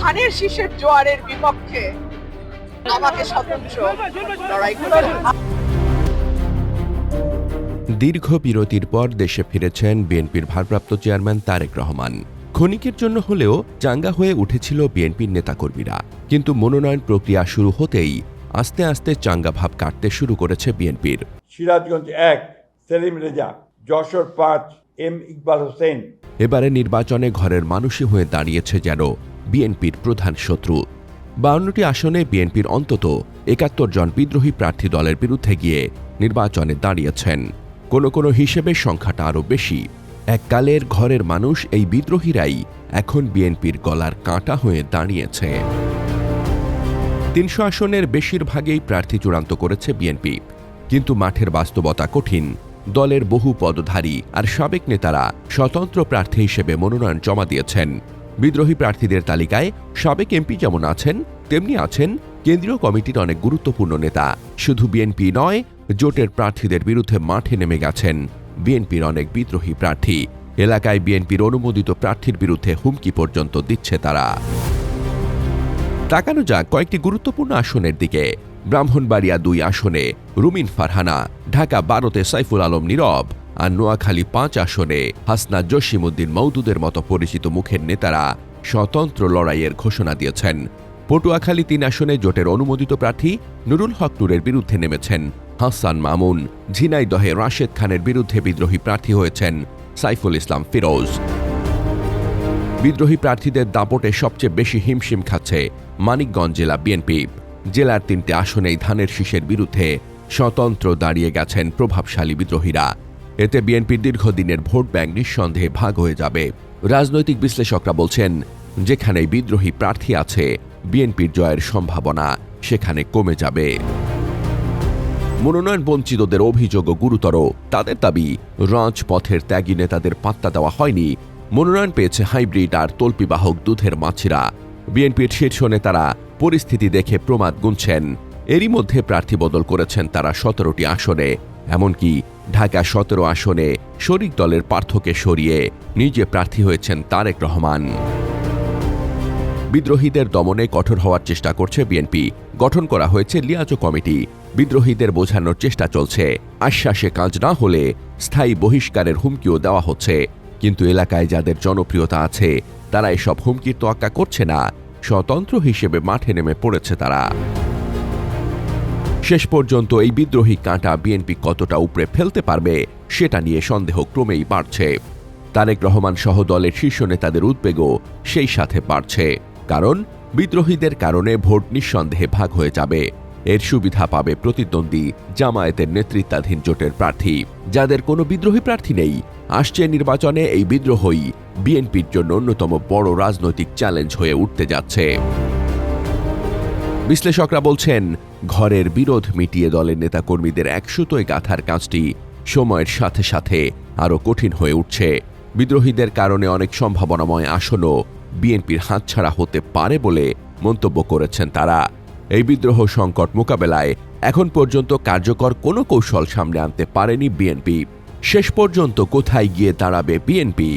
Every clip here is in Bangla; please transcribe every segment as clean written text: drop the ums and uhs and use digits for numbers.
ধানের শীষের জোয়ারের বিপক্ষে আমাকে স্বতন্ত্র লড়াই করতে হবে। দীর্ঘ বিরতির পর দেশে ফিরেছেন বিএনপির ভারপ্রাপ্ত চেয়ারম্যান তারেক রহমান। ক্ষণিকের জন্য হলেও চাঙ্গা হয়ে উঠেছিল বিএনপির নেতাকর্মীরা, কিন্তু মনোনয়ন প্রক্রিয়া শুরু হতেই আস্তে আস্তে চাঙ্গা ভাব কাটতে শুরু করেছে বিএনপির। সিরাজগঞ্জ 1 সেলিম রেজা, যশোর 5 এম ইকবাল হোসেন। এবারে নির্বাচনে ঘরের মানুষই হয়ে দাঁড়িয়েছে যেন বিএনপির প্রধান শত্রু। 52টি আসনে বিএনপির অন্তত ৭১ জন বিদ্রোহী প্রার্থী দলের বিরুদ্ধে গিয়ে নির্বাচনে দাঁড়িয়েছেন। কোনো হিসেবে সংখ্যাটা আরও বেশি। এককালের ঘরের মানুষ এই বিদ্রোহীরাই এখন বিএনপির গলার কাঁটা হয়ে দাঁড়িয়েছে। ৩০০ আসনের বেশিরভাগেই প্রার্থী চূড়ান্ত করেছে বিএনপি, কিন্তু মাঠের বাস্তবতা কঠিন। দলের বহু পদধারী আর সাবেক নেতারা স্বতন্ত্র প্রার্থী হিসেবে মনোনয়ন জমা দিয়েছেন। বিদ্রোহী প্রার্থীদের তালিকায় সাবেক এমপি যেমন আছেন, তেমনি আছেন কেন্দ্রীয় কমিটির অনেক গুরুত্বপূর্ণ নেতা। শুধু বিএনপি নয়, জোটের প্রার্থীদের বিরুদ্ধে মাঠে নেমে গেছেন বিএনপির অনেক বিদ্রোহী প্রার্থী। এলাকায় বিএনপির অনুমোদিত প্রার্থীর বিরুদ্ধে হুমকি পর্যন্ত দিচ্ছে তারা। তাকানো যাক কয়েকটি গুরুত্বপূর্ণ আসনের দিকে। ব্রাহ্মণবাড়িয়া 2 আসনে রুমিন ফারহানা, ঢাকা 12তে সাইফুল আলম নীরব, আর নোয়াখালী 5 আসনে হাসনাত জসিমউদ্দিন মওদুদের মতো পরিচিত মুখের নেতারা স্বতন্ত্র লড়াইয়ের ঘোষণা দিয়েছেন। পটুয়াখালী 3 আসনে জোটের অনুমোদিত প্রার্থী নুরুল হক নূরের বিরুদ্ধে নেমেছেন হাসান মামুন। ঝিনাইদহে রাশেদ খানের বিরুদ্ধে বিদ্রোহী প্রার্থী হয়েছেন সাইফুল ইসলাম ফিরোজ। বিদ্রোহী প্রার্থীদের দাপটে সবচেয়ে বেশি হিমশিম খাচ্ছে মানিকগঞ্জ জেলা বিএনপি। জেলার 3টে আসনেই ধানের শীষের বিরুদ্ধে স্বতন্ত্র দাঁড়িয়ে গেছেন প্রভাবশালী বিদ্রোহীরা। এতে বিএনপির দীর্ঘদিনের ভোট ব্যাংক নিঃসন্দেহে ভাগ হয়ে যাবে। রাজনৈতিক বিশ্লেষকরা বলছেন, যেখানেই বিদ্রোহী প্রার্থী আছে বিএনপির জয়ের সম্ভাবনা সেখানে কমে যাবে। মনোনয়ন বঞ্চিতদের অভিযোগও গুরুতর। তাদের দাবি, রাজপথের ত্যাগী নেতাদের পাত্তা দেওয়া হয়নি। মনোনয়ন পেয়েছে হাইব্রিড আর তল্পিবাহক দুধের মাছিরা। বিএনপির শীর্ষ নেতারা পরিস্থিতি দেখে প্রমাদ গুনছেন। এরই মধ্যে প্রার্থী বদল করেছেন তারা 17টি আসনে। এমনকি ঢাকা 17 আসনে শরিক দলের পার্থকে সরিয়ে নিজে প্রার্থী হয়েছেন তারেক রহমান। বিদ্রোহীদের দমনে কঠোর হওয়ার চেষ্টা করছে বিএনপি। গঠন করা হয়েছে লিয়াজো কমিটি। বিদ্রোহীদের বোঝানোর চেষ্টা চলছে। আশ্বাসে কাজ না হলে স্থায়ী বহিষ্কারের হুমকিও দেওয়া হচ্ছে। কিন্তু এলাকায় যাদের জনপ্রিয়তা আছে তারা এসব হুমকির তোয়াক্কা করছে না। স্বতন্ত্র হিসেবে মাঠে নেমে পড়েছে তারা। শেষ পর্যন্ত এই বিদ্রোহী কাঁটা বিএনপি কতটা উপড়ে ফেলতে পারবে সেটা নিয়ে সন্দেহ ক্রমেই বাড়ছে। তারেক রহমান সহ দলের শীর্ষ নেতাদের উদ্বেগও সেই সাথে বাড়ছে। কারণ বিদ্রোহীদের কারণে ভোট নিঃসন্দেহে ভাগ হয়ে যাবে। এর সুবিধা পাবে প্রতিদ্বন্দ্বী জামায়াতের নেতৃত্বাধীন জোটের প্রার্থী, যাদের কোনো বিদ্রোহী প্রার্থী নেই। আসছে নির্বাচনে এই বিদ্রোহই বিএনপির জন্য অন্যতম বড় রাজনৈতিক চ্যালেঞ্জ হয়ে উঠতে যাচ্ছে। বিশ্লেষকরা বলছেন, ঘরের বিরোধ মিটিয়ে দলের নেতাকর্মীদের একসুতোয় গাঁথার কাজটি সময়ের সাথে সাথে আরও কঠিন হয়ে উঠছে। বিদ্রোহীদের কারণে অনেক সম্ভাবনাময় আসনও বিএনপির হাতছাড়া হতে পারে বলে মন্তব্য করেছেন তারা। এই বিদ্রোহ সংকট মোকাবেলায় এখন পর্যন্ত কার্যকর কোনো কৌশল সামনে আনতে পারেনি বিএনপি। শেষ পর্যন্ত কোথায় গিয়ে দাঁড়াবে বিএনপি?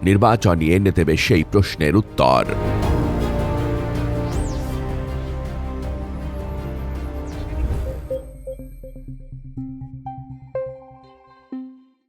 নির্বাচনই এনে দেবে সেই প্রশ্নের উত্তর।